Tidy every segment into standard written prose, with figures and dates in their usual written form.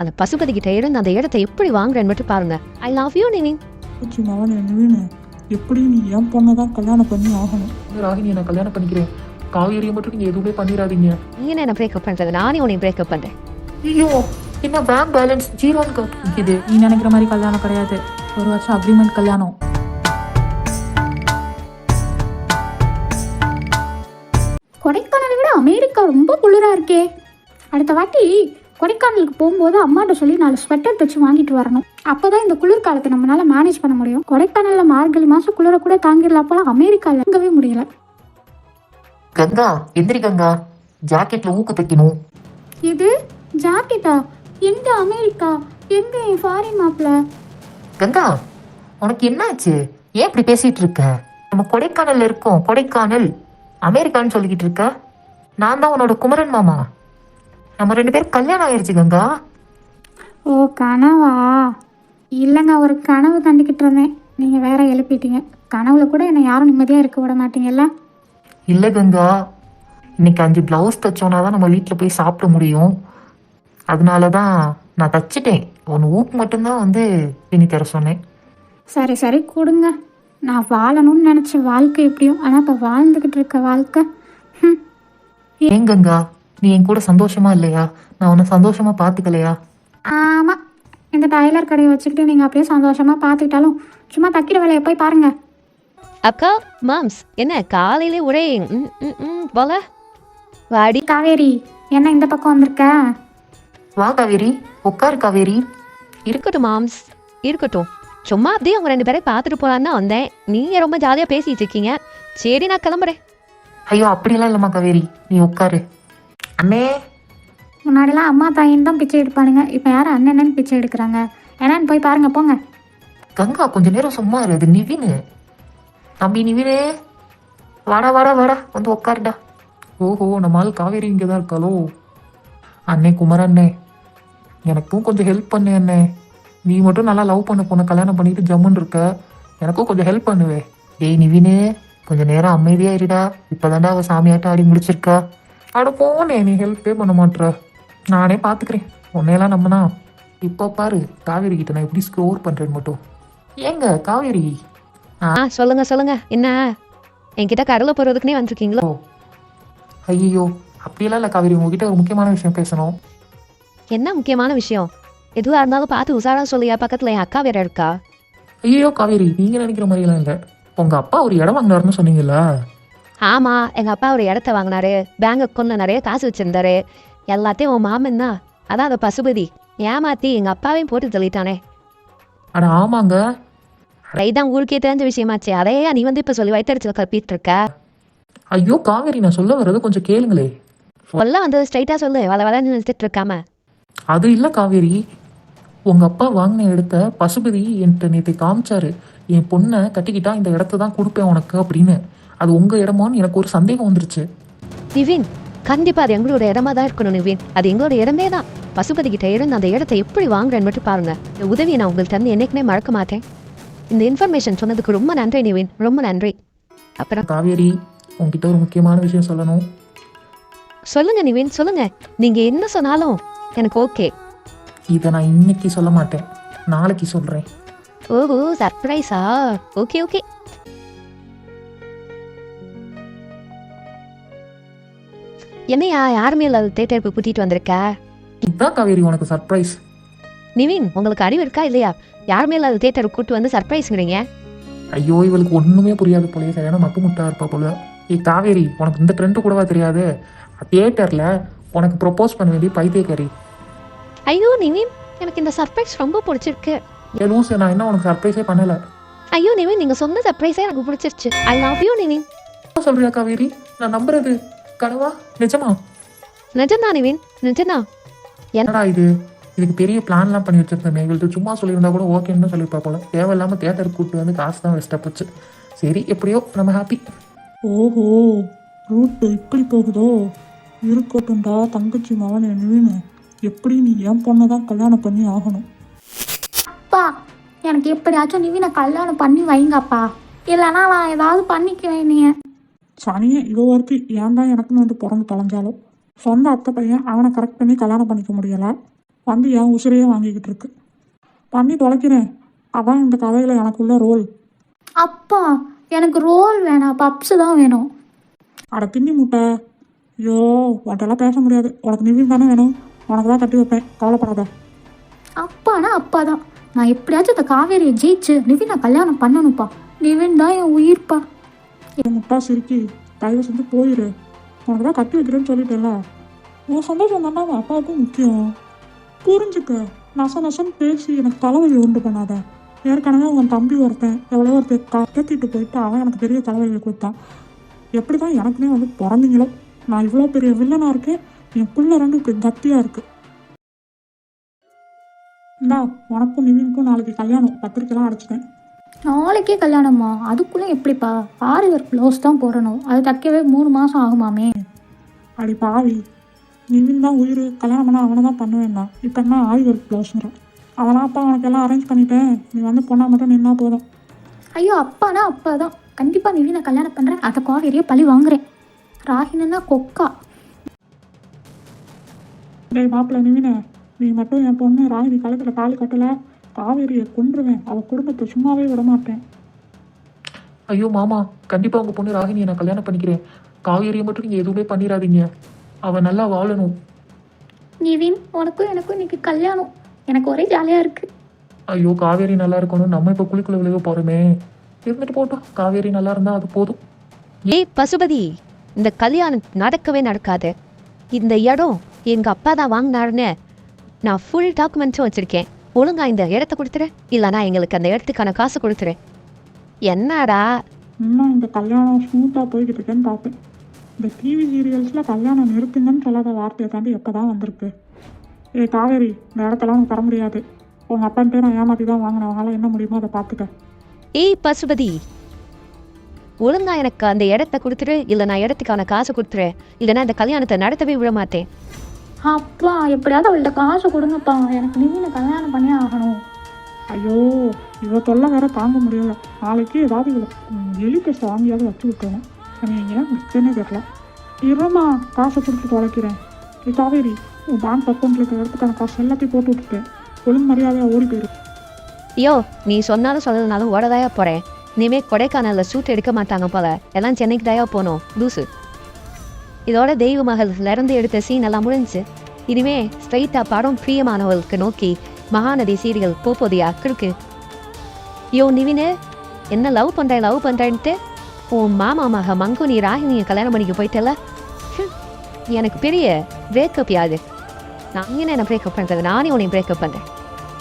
அந்த பசுபதி கிட்ட இருந்து அந்த இடத்தை எப்படி வாங்குறேன்னு மட்டும் பாருங்க. I love you Nivin. மவன் நிவின், எப்படி நீ என் பொண்ணை தான் கல்யாணம் பண்ணி ஆகணும். ராகினி, நான் கல்யாணம் பண்ணிக்கிறேன். காவேரியை மட்டும் நீங்க எதுவுமே பண்ணிடாதீங்க. நீ என்ன பிரேக்கப் பண்றது? நானே உன்னை பிரேக்கப் பண்றேன். ஐயோ, என்ன பேங்க் பேலன்ஸ் ஜீரோன்னு காட்டுது. நீ நினைக்கிற மாதிரி கல்யாணம் கிடையாது. 1 வருஷம் அக்ரிமெண்ட் கல்யாணம். கொடைக்கானலை விட அமெரிக்கா ரொம்ப குளிராக இருக்கே. அடுத்த வாட்டி கொடைக்கானலுக்கு போகும்போது அம்மாட்ட சொல்லி 4 ஸ்வெட்டர் தைச்சு வாங்கிட்டு வரணும். அப்போ தான் இந்த குளிர்காலத்தை நம்மளால மேனேஜ் பண்ண முடியும். கொடைக்கானலில் மார்கழி மாதம் குளிர கூட தாங்கிடலாம், அப்போலாம் அமெரிக்காவில் இங்கவே முடியல. கங்கா, எந்திரி கங்கா, ஜாக்கெட்ல ஊக்கு தைக்கணும். இது ஜாக்கெட்டா? எங்க அமெரிக்கா? எங்க என் ஃபாரின் மாப்பிள்ள? கங்கா, உனக்கு என்னாச்சு? ஏன் இப்படி பேசிட்டு இருக்க? நம்ம கொடைக்கானல்ல இருக்கோம். கொடைக்கானல் அமெரிக்கான்னு சொல்லிக்கிட்டு இருக்க. நான் தான் உன்னோட குமரன் மாமா. நம்ம 2 பேரும் கல்யாணம் ஆயிடுச்சு கங்கா. ஓ, கனவா? இல்லைங்க, ஒரு கனவு கண்டுக்கிட்டு இருந்தேன். நீங்கள் வேற எழுப்பிட்டீங்க. கனவுல கூட என்னை யாரும் நிம்மதியாக இருக்க விட மாட்டீங்கல்ல. இல்லை கங்கா, இன்னைக்கு 5 பிளவுஸ் தைச்சோன்னா தான் நம்ம வீட்டில் போய் சாப்பிட முடியும். அதனால தான் நான் தச்சிட்டேன். ஒன்று ஊக்கு மட்டும்தான் வந்து பின்னி தர சொன்னேன். சரி சரி, கொடுங்க. நான் வாழணும்னு நினச்ச வாழ்க்கை எப்படியும், ஆனால் இப்போ வாழ்ந்துக்கிட்டு இருக்க வாழ்க்கை. ஏன் கங்கா, நீ என் கூட சந்தோஷமா இல்லையா? நான் உன்னை சந்தோஷமா பார்த்துக்கலையா? ஆமாம், இந்த டைலர் கடையை வச்சுக்கிட்டு நீங்கள் அப்படியே சந்தோஷமாக பார்த்துக்கிட்டாலும் சும்மா தைக்கிற வேலையை போய் பாருங்க. அக்கா, மாம்ஸ், என்ன காலையிலே ஒரே போல வாடி. காவேரி, என்ன இந்த பக்கம் வந்திருக்க? வா காவேரி, உட்காரு காவேரி. இருக்கட்டும் மாம்ஸ், இருக்கட்டும். சும்மா அப்படியே அவங்க 2 பேரை பார்த்துட்டு போலான்னு தான் வந்தேன். நீங்க ரொம்ப ஜாலியா பேசிட்டு இருக்கீங்க. சரி, நான் கிளம்புறேன். ஐயோ, அப்படியெல்லாம் இல்லைம்மா காவேரி, நீ உட்காரு. அண்ணே, முன்னாடிலாம் அம்மா தாயின்னு தான் பிச்சை எடுப்பானுங்க. இப்போ யாரும் அண்ணன்னு பிச்சை எடுக்கிறாங்க. என்னன்னு போய் பாருங்க, போங்க. கங்கா கொஞ்ச நேரம் சும்மா இரு. அது நிவினு, தம்பி நிவினு, வாடா வாடா வாடா, வந்து உட்காருடா. ஓஹோ, நம்மளால காவேரி இங்கே தான் இருக்காளோ. அண்ணே குமரண்ணே, எனக்கும் கொஞ்சம் ஹெல்ப் பண்ணு அண்ணே. நீ மட்டும் நல்லா லவ் பண்ண பொண்ணை கல்யாணம் பண்ணிட்டு ஜம்முன்னு இருக்க. எனக்கும் கொஞ்சம் ஹெல்ப் பண்ணுவே. ஏய் நிவினு, கொஞ்சம் நேரம் அமைதியாக இருடா. இப்போதாண்டா அவள் சாமியாட்டம் ஆடி முடிச்சிருக்கா. அட போனே, நீ ஹெல்ப்பே பண்ண மாட்ற. நானே பார்த்துக்கிறேன். உன்னையெல்லாம் நம்பினா. இப்போ பாரு காவேரி கிட்ட நான் எப்படி ஸ்கோர் பண்ணுறேன்னு மட்டும். ஏங்க காவேரி? சொல்லுங்க சொல்லுங்க. என்ன என்கிட்ட கடலை போடுறதுக்குனே வந்திருக்கீங்களோ? ஐயோ, அப்படியெல்லாம் இல்லை காவேரி, உங்ககிட்ட ஒரு முக்கியமான விஷயம் பேசணும். என்ன முக்கியமான விஷயம்? எதுவாக இருந்தாலும் பார்த்து உசாரா சொல்லியா. பக்கத்தில் என் அக்கா வேற இருக்கா. ஐயோ காவேரி, நீங்கள் நினைக்கிற மாதிரிலாம் இல்லை. உங்கள் அப்பா ஒரு இடம் வாங்கினாருன்னு சொன்னீங்களா? ஆமாம், எங்கள் அப்பா ஒரு இடத்த வாங்கினாரு. பேங்க் அக்கௌண்ட்டில் நிறைய காசு வச்சுருந்தாரு. எல்லாத்தையும் உன் மாமன் தான், அதான் அந்த பசுபதி ஏமாற்றி எங்கள் அப்பாவையும் போட்டு தள்ளிட்டானே. அட ஆமாங்க, இதான் ஊருக்கே தெரிஞ்ச விஷயமாச்சே. அதையே நீ வந்து இப்போ சொல்லி வயிற்றுல கற்பிட்டு இருக்க. ஐயோ காவேரி, நான் சொல்ல வர்றது கொஞ்சம் கேளுங்களே. சொல்ல வந்து ஸ்ட்ரைட்டாக சொல்லு, வள வளன்னு நிறுத்திட்டு இருக்காம. அது இல்லை காவேரி, உங்கள் அப்பா வாங்கின இடத்த பசுபதி என்கிட்ட நேற்று காமிச்சாரு. என் பொண்ணை கட்டிக்கிட்டா இந்த இடத்த தான் கொடுப்பேன் உனக்கு அப்படின்னு. அது உங்கள் இடமான்னு எனக்கு ஒரு சந்தேகம் வந்துருச்சு. நிவின், கண்டிப்பாக அது எங்களோட இடமா தான் இருக்கணும் நிவின். அது எங்களோட இடமே தான். பசுபதி கிட்ட இருந்து அந்த இடத்தை எப்படி வாங்குறேன்னு மட்டும் பாருங்க. இந்த உதவியை நான் உங்களுக்கு தந்து என்னைக்குனே மறக்க மாட்டேன். இந்த இன்ஃபர்மேஷன் சொன்னதுக்கு ரொம்ப நன்றி நிவின், ரொம்ப நன்றி. அப்புறம் காவேரி, உங்ககிட்ட ஒரு முக்கியமான விஷயம் சொல்லணும். சொல்லுங்க நிவின், சொல்லுங்க. நீங்க என்ன சொன்னாலும் எனக்கு ஓகே. இதை நான் இன்னைக்கு சொல்ல மாட்டேன், நாளைக்கு சொல்கிறேன். ஓஹோ, சர்ப்ரைஸா? Okay okay. என்னையா யாருமே இல்லாத தேட்டருக்கு கூட்டிட்டு வந்திருக்க? இதுதான் காவேரி உனக்கு சர்ப்ரைஸ். நிவின், உங்களுக்கு அறிவு இருக்கா இல்லையா? யாருமே இல்லாத தேட்டருக்கு கூட்டு வந்து சர்ப்ரைஸ்ங்கிறீங்க. ஐயோ, இவளுக்கு ஒன்றுமே புரியாது போலயே. சரியான மக்கு முட்டா இருப்பா போல. ஏய் காவேரி, உனக்கு இந்த ட்ரெண்டு கூடவா தெரியாது? தியேட்டரில் உனக்கு ப்ரொப்போஸ் பண்ண வேண்டிய பைத்தியக்காரி. ஐயோ நிவின், எனக்கு இந்த சர்ப்ரைஸ் ரொம்ப பிடிச்சிருக்கு. ஏ லூசு, நான் இன்னும் உனக்கு சர்ப்ரைஸே பண்ணலை. ஐயோ நிவின், நீங்க சொன்ன சர்ப்ரைஸே எனக்கு பிடிச்சிருச்சு. ஐ லவ் யூ நிவின். என்ன சொல்றியா காவேரி? நான் நம்புறது கனவா நிஜமா? நிஜம்தான் நிவின், நிஜம்தான். என்னடா இது? இதுக்கு பெரிய பிளான்லாம் பண்ணி வச்சிருந்தேன். இவள்கிட்ட சும்மா சொல்லியிருந்தா கூட ஓகேன்னு தான் சொல்லியிருப்பா போல. தேவையில்லாமல் தேட்டருக்கு கூப்பிட்டு வந்து காசு தான் வேஸ்ட்டாக போச்சு. சரி, எப்படியோ நம்ம ஹாப்பி. ஓஹோ, ரூட் இப்படி போகுதோ. இருக்கட்டும்டா தங்கச்சி மவன் நிவின், எப்படி நீ என் பொண்ணை தான் கல்யாணம் பண்ணி ஆகணும். அப்பா, எனக்கு எப்படியாச்சும் நிவினை கல்யாணம் பண்ணி வைங்கப்பா. இல்லைன்னா நான் ஏதாவது பண்ணிக்குவேன். நீ சனியே இதோ வரைக்கும் ஏன் தான் எனக்குன்னு வந்து பிறந்து தொலைஞ்சாலும் சொந்த அத்தை பையன் அவனை கரெக்ட் பண்ணி கல்யாணம் பண்ணிக்க முடியலை. வந்து என் உசிரையே வாங்கிக்கிட்டு இருக்கு. பண்ணி தொலைக்கிறேன். அதான் இந்த கதையில் எனக்குள்ள ரோல். அப்பா எனக்கு ரோல் வேணாம், பப்ஸு தான் வேணும். அட தின்னி முட்டை. ஐயோ உன்ட்டெல்லாம் பேச முடியாது. உனக்கு நிவின் தானே வேணும், உனக்கு தான் கட்டி வைப்பேன், கவலைப்படாத. அப்பானா அப்பா தான். நான் எப்படியாச்சும் இந்த காவேரியை ஜெயிச்சு நிவினை கல்யாணம் பண்ணணும்ப்பா. நிவின் தான் என் உயிர்ப்பா. என் முட்டா சிரிக்கி, தயவு செஞ்சு போயிரு. உனக்கு தான் கட்டி வைக்கிறேன்னு சொல்லிட்டேன்ல. உன் சந்தோஷம் தானே அவன் அப்பாவுக்கும் முக்கியம். புரிஞ்சுக்க. நசன்னு பேசி எனக்கு தலைவலி உண்டு பண்ணாத. ஏற்கனவே உன் தம்பி ஒருத்தன் எவ்வளோ ஒருத்தர் கத்திட்டு போயிட்டு அவன் எனக்கு பெரிய தலைவலியை கொடுத்தான். எப்படி தான் எனக்குனே வந்து பிறந்தீங்களோ. நான் இவ்வளோ பெரிய வில்லனாக இருக்கேன், என் பிள்ளை ரெண்டு கத்தியாக இருக்கு. இந்தா உனக்கும் நிவினுக்கும் நாளைக்கு கல்யாணம், பத்திரிக்கைலாம் அடைச்சிட்டேன். நாளைக்கே கல்யாணமா? அதுக்குள்ளே எப்படிப்பா? 6 ஒர்க் ப்ளவுஸ் தான் போடணும், அது தைக்கவே 3 மாதம் ஆகுமாமே. அடி பாவி, நிவின் தான் உயிர், கல்யாணம் பண்ணால் அவனை தான் பண்ணுவேன்னா. இப்போ என்ன ஆரி ஒர்க் ப்ளவுஸ்ங்கிறான். அதெல்லாம் அப்பா உனக்கு எல்லாம் அரேஞ்ச் பண்ணிட்டேன், நீ வந்து பொண்ணா மட்டும் நின்னா போதும். ஐயோ அப்பானா அப்பா தான். கண்டிப்பாக நிவினை கல்யாணம் பண்ணுறேன், அதை காவேரியை பழி வாங்குறேன். ராகினா கொக்கா. டேய் மாப்பிள்ள நிவினே, நீ மட்டும் என் பொண்ணு ராகினி கழுத்தில் தாலி கட்டலை, காவேரியை கொன்றுவேன். அவள் குடும்பத்தை சும்மாவே விட மாட்டேன். ஐயோ மாமா, கண்டிப்பாக உங்கள் பொண்ணு ராகினியை நான் கல்யாணம் பண்ணிக்கிறேன். காவேரியை மட்டும் நீங்கள் எதுவுமே பண்ணிடாதீங்க. அவள் நல்லா வாழணும். நிவின் உனக்கும் எனக்கும் இன்னைக்கு கல்யாணம், எனக்கு ஒரே ஜாலியாக இருக்குது. ஐயோ காவேரி நல்லா இருக்கணும். நம்ம இப்போ குளிக்குள்ள விழுக போகிறோமே. இருந்துட்டு போட்டோம், காவேரி நல்லா இருந்தால் அது போதும். ஏய் பசுபதி, இந்த கல்யாணம் நடக்கவே நடக்காது. இந்த இடம் எங்கள் அப்பா தான் வாங்கினாருன்னு நான் ஃபுல் டாக்குமெண்ட்ஸும் வச்சுருக்கேன். ஒழுங்கா இந்த இடத்த கொடுத்துரு, இல்லைனா எங்களுக்கு அந்த இடத்துக்கான காசு கொடுத்துரு. என்னடா இன்னும் இந்த கல்யாணம் ஸ்மூத்தாக போய்கிட்டு இருக்கேன்னு பார்ப்பேன். இந்த டிவி சீரியல்ஸில் கல்யாணம் நிறுத்துங்கன்னு சொல்லாத வார்த்தையை தாண்டி எப்போ தான் வந்திருக்கு. ஏய் காவேரி, இந்த இடத்தெல்லாம் உனக்கு தர முடியாது. உங்கள் அப்பன்ட்டே நான் ஏமாற்றி தான் வாங்கினேன், அவங்களால என்ன முடியுமோ அதை பார்த்துக்க. ஏய் பசுபதி, ஒழுங்கா எனக்கு அந்த இடத்த கொடுத்துரு, இல்லை நான் இடத்துக்கான காசு கொடுத்துரு, இல்லைனா இந்த கல்யாணத்தை நடத்தவே விட மாட்டேன். அப்பா எப்படியாவது அவள்கிட்ட காசு கொடுங்கப்பா, எனக்கு நிவினை கல்யாணம் பண்ணி ஆகணும். ஐயோ இவ தொல்லை வேற தாங்க முடியல. நாளைக்கு ஏதாவது இவ்வளோ எலி பேச வாங்கியாவது வச்சு விட்டுருவோம். நீங்கள் ஏன் முடிச்சேன்னே தெரியல. இருமா, காசை கொடுத்து தொலைக்கிறேன். ஏய் காவேரி, உன் பேங்க் அக்கௌண்ட்டில் இருக்கிற இடத்துக்கான காசு எல்லாத்தையும் போட்டு விட்டுட்டேன். ஒழுங்கு மரியாதையாக ஓடி போயிரு. ஐயோ நீ சொன்னாலும் சொல்லலனாலும் ஓடதாயா போகிறேன். இனிமேல் கொடைக்கானலில் ஷூட் எடுக்க மாட்டாங்க போல, எல்லாம் சென்னைக்கு தாயா போகணும் லூசு. இதோட தெய்வ மகள்லேருந்து எடுத்த சீன் எல்லாம் முடிஞ்சு இனிமே ஸ்ட்ரைட்டாக படம் பிரியமானவர்களுக்கு நோக்கி மகாநதி சீரியல் போதியா இருக்கு. யோ நிவினு, என்ன லவ் பண்ணுறேன்ட்டு உன் மாமா மக மங்குனி ராகினியை கல்யாணம் பண்ணிக்க போயிட்டல. எனக்கு பெரிய பிரேக்கப் யாது. நான் என்ன பிரேக்கப் பண்ணுறது, நானே உன்னை பிரேக்கப் பண்ணுறேன்.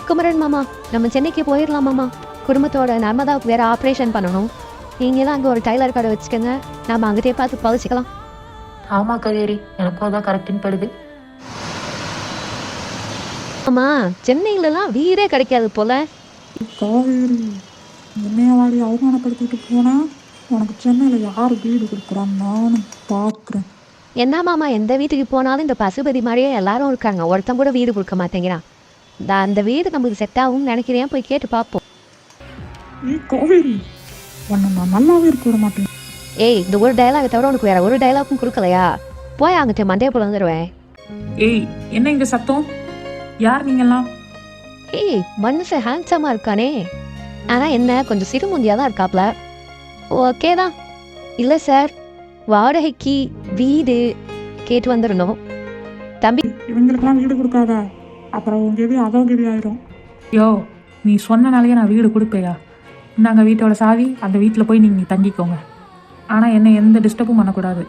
குமரன் மாமா, நம்ம சென்னைக்கு போயிடலாம் மாமா. குடும்பத்தோட நர்மதாவுக்கு வேறு ஆப்ரேஷன் பண்ணணும். நீங்களாம் அங்கே ஒரு டைலர் கடை வச்சுக்கோங்க, நம்ம அங்கிட்டே பார்த்து பழிச்சிக்கலாம். ஆமாம் காவேரி, எனக்கும் அதான் கரெக்டுன்னு படுது. ஆமாம், சென்னையிலலாம் வீடே கிடைக்காது போல. காவேரி, என்னைய வாடி அவமானப்படுத்திட்டு போனால் உனக்கு சென்னையில் யார் வீடு கொடுக்குறான்னு நானும் பார்க்குறேன். என்ன மாமா, எந்த வீட்டுக்கு போனாலும் இந்த பசுபதி மாதிரியே எல்லாரும் இருக்காங்க, ஒருத்தன் கூட வீடு கொடுக்க மாட்டேங்கிறான். அந்த வீடு நம்மளுக்கு செட் ஆகும்னு நினைக்கிறேன், போய் கேட்டு பார்ப்போம். ஏய் காவேரி, உன்னை நான் நல்லாவே இருக்க விட மாட்டேன். ஏய், இந்த ஒரு டைலாகை தவிர உனக்கு வேற ஒரு டைலாக்கும் கொடுக்கலையா? போய் அங்கிட்ட மண்டையை போல வந்துடுவேன். ஏய் என்ன இங்கே சத்தம்? யார் நீங்கெல்லாம்? ஏய், மனுஷன் ஹேண்ட்ஸமாக இருக்கானே, ஆனால் என்ன கொஞ்சம் சிறுமுந்தியாக தான் இருக்காப்ல. ஓகே தான். இல்லை சார், வாடகைக்கு வீடு கேட்டு வந்துடணும். தம்பி இவங்களுக்கெல்லாம் வீடு கொடுக்காத, அப்புறம் உங்க எது அதோ கெதி ஆயிரும். யோ, நீ சொன்னனாலேயே நான் வீடு கொடுப்பேயா? இந்தாங்க வீட்டோட சாவி, அந்த வீட்டில் போய் நீங்கள் தங்கிக்கோங்க. ஆனால் என்ன எந்த டிஸ்டர்பும் பண்ணக்கூடாது.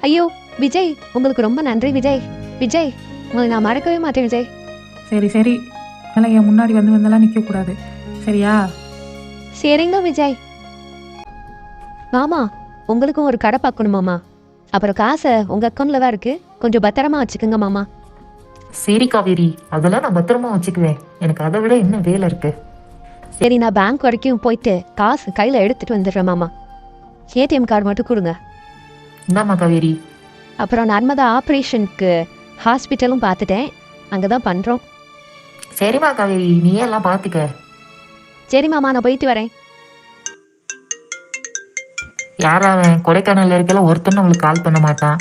ஐயோ விஜய், உங்களுக்கு ரொம்ப நன்றி விஜய். விஜய், உங்களை நான் மறக்கவே மாட்டேன் விஜய். சரி சரி, அதெல்லாம் என் முன்னாடி வந்தெல்லாம் நிற்கக்கூடாது, சரியா? சரிங்க விஜய். மாமா, உங்களுக்கும் ஒரு கடை பார்க்கணும் மாமா. அப்புறம் காசை உங்கள் அக்கௌண்ட்டில் தான் இருக்குது, கொஞ்சம் பத்திரமா வச்சுக்கோங்க மாமா. சரி காவேரி, அதெல்லாம் நான் பத்திரமா வச்சுக்குவேன். எனக்கு அதை விட என்ன வேலை இருக்கு. சரி, நான் பேங்க் வரைக்கும் போயிட்டு காசு கையில் எடுத்துகிட்டு வந்துடுறேன் மாமா. ஏடிஎம் கார்டு மட்டும் கொடுங்க. இந்தாம்மா காவேரி. அப்புறம் நர்மதா ஆப்ரேஷனுக்கு ஹாஸ்பிட்டலும் பார்த்துட்டேன், அங்கே தான் பண்ணுறோம். சரிம்மா காவேரி, நீயே எல்லாம் பார்த்துக்க. சரி மாமா, நான் போயிட்டு வரேன். யாராவன் கொடைக்கானலில் இருக்கலாம் ஒருத்தன் நம்மளுக்கு கால் பண்ண மாட்டான்.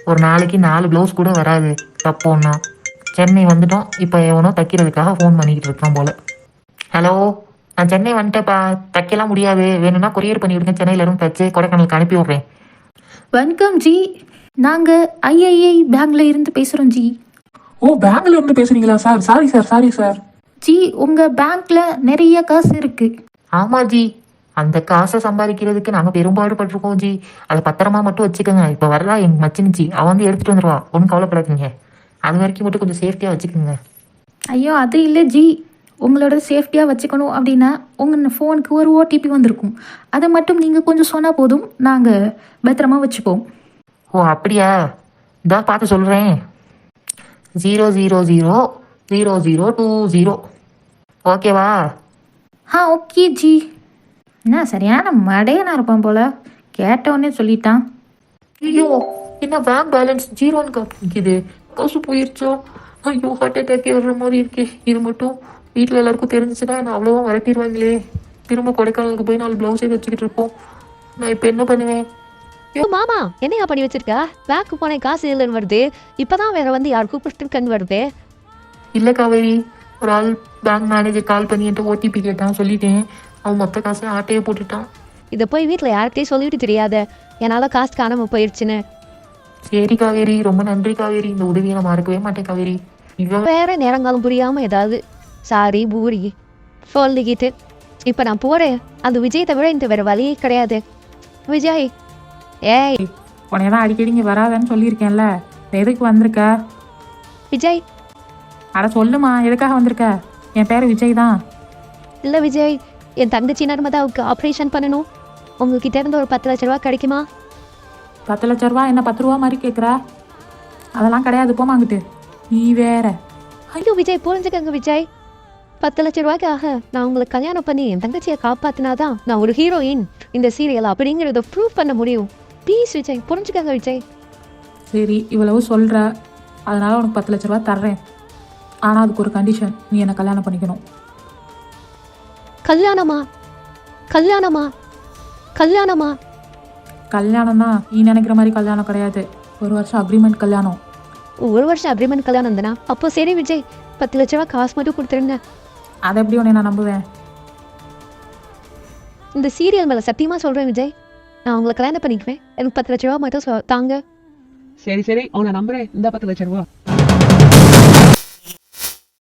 ஒரு நாளைக்கு 4 ப்ளவுஸ் கூட வராது தப்போன்னா. சென்னை வந்துட்டோம். இப்போ எவனோ தைக்கிறதுக்காக ஃபோன் பண்ணிக்கிட்டு இருக்கான் போல. ஹலோ, நான் சென்னை வந்துட்டேப்பா. தைக்கலாம் முடியாது, வேணும்னா கொரியர் பண்ணி விடுங்க. சென்னையில இருந்து தைச்சு கொடைக்கானலுக்கு அனுப்பி விட்றேன். வணக்கம் ஜி, நாங்கள் ஐஐஐ பேங்க்ல இருந்து பேசுகிறோம் ஜி. ஓ, பேங்க்ல இருந்து பேசுறீங்களா சார்? Sorry sir. ஜி, உங்கள் பேங்க்ல நிறைய காசு இருக்குது. ஆமாம் ஜி, அந்த காசை சம்பாதிக்கிறதுக்கு நாங்கள் பெரும்பாடுபட்டிருக்கோம் ஜி. அதை பத்திரமா மட்டும் வச்சுக்கோங்க. இப்போ வரலா எங்கள் மச்சினிச்சி, அவன் வந்து எடுத்துகிட்டு வந்துடுவா. ஒன்றும் கவலைப்படாதீங்க. அது வரைக்கும் மட்டும் கொஞ்சம் சேஃப்டியாக வச்சுக்கோங்க. ஐயோ, அது இல்லை ஜி. உங்களோட சேஃப்டியாக வச்சுக்கணும் அப்படின்னா உங்கள் ஃபோனுக்கு ஒரு ஓடிபி வந்திருக்கும். அதை மட்டும் நீங்கள் கொஞ்சம் சொன்னால் போதும், நாங்கள் பத்திரமா வச்சுப்போம். ஓ அப்படியா? இதா பார்த்து சொல்கிறேன். 0000020. ஓகேவா? Okay G. என்ன சரியான மடையனா இருப்பான் போல, கேட்டவொடனே சொல்லிட்டான். ஐயோ, என்ன பேங்க் பேலன்ஸ் 0ன்னு காமிக்குது. காசு போயிருச்சோ? ஐயோ, ஹார்ட் அட்டாக்கே வர்ற மாதிரி இருக்கே. இது மட்டும் வீட்டில் எல்லாருக்கும் தெரிஞ்சுச்சுன்னா நான் அவ்வளோவா வரட்டிடுவாங்களே. திரும்ப கொடைக்கானலுக்கு போய் 4 ப்ளவுஸே வச்சுக்கிட்டு இருப்போம். நான் இப்போ என்ன பண்ணுவேன்? ஐயோ மாமா, என்னையா பண்ணி வச்சிருக்கா? பேங்க்கு போனேன், காசு இல்லைன்னு வருது. இப்பதான் வேற வந்து யார் கூப்பிட்டுருக்கன்னு வருது. இல்லை காவேரி, ஒரு ஆள் பேங்க் மேனேஜர் கால் பண்ணி என்கிட்ட ஓடிபி கேட்டான். சொல்லிட்டேன். அவன் மொத்த காசையும் ஆட்டையே போட்டுட்டான். இதை போய் வீட்டில் யார்கிட்டையும் சொல்லிட்டு தெரியாத, என்னால் காசு காணாமல் போயிடுச்சுன்னு. சரி காவேரி, ரொம்ப நன்றி காவேரி. இந்த உதவியை நான் மறக்கவே மாட்டேன் காவேரி. இவன் வேற நேரங்காலம் புரியாமல் ஏதாவது சாரி பூரி சொல்லிக்கிட்டு இப்போ நான் போகிறேன். அந்த விஜய் தவிர இந்த வேற வழியே கிடையாது. விஜய், ஏய் உனைய தான் அடிக்கடி இங்கே வராதன்னு சொல்லியிருக்கேன்ல, எதுக்கு வந்திருக்க? விஜய். அட சொல்லுமா, எதுக்காக வந்திருக்க? என் பேர் விஜய் தான். இல்லை விஜய், என் தங்கச்சி நர்மதாவுக்கு ஆப்ரேஷன் பண்ணணும். உங்ககிட்ட இருந்து ஒரு 10 லட்ச ரூபா கிடைக்குமா? 10 லட்ச ரூபா என்ன 10 ரூபா மாதிரி கேட்குற? அதெல்லாம் கிடையாது, போமாங்கிட்டு. நீ வேற. ஐயோ விஜய், புரிஞ்சுக்கங்க விஜய். 10 லட்ச ரூபாய்க்காக நான் உங்களை கல்யாணம் பண்ணி என் தங்கச்சியை காப்பாற்றினாதான் நான் ஒரு ஹீரோயின் இந்த சீரியல் அப்படிங்கிறத ப்ரூவ் பண்ண முடியும். ப்ளீஸ் விஜய், புரிஞ்சுக்கங்க விஜய். சரி, இவ்வளவு சொல்கிற, அதனால் உனக்கு 10 லட்ச ரூபா தர்றேன். ஆனால் அதுக்கு ஒரு கண்டிஷன், நீ என்னை கல்யாணம் பண்ணிக்கணும். கல்யாணமா? கல்யாணமா? கல்யாணமா? கல்யாணம் தான், நீ நினைக்கிற மாதிரி கல்யாணம் கிடையாது. 1 வருஷம் அக்ரிமெண்ட் கல்யாணம். 1 வருஷம் அக்ரிமெண்ட் கல்யாணம் தானா? அப்போ சரி விஜய், 10 லட்ச ரூபா காசு மட்டும் கொடுத்துருங்க. அதை எப்படி உன்னை நான் நம்புவேன்? இந்த சீரியல் மேலே சத்தியமாக சொல்கிறேன் விஜய், நான் உங்களை கல்யாணம் பண்ணிக்குவேன். எனக்கு 10 லட்ச ரூபா மட்டும் தாங்க. சரி அவனை நம்புறேன். இந்த 10 லட்ச ரூபா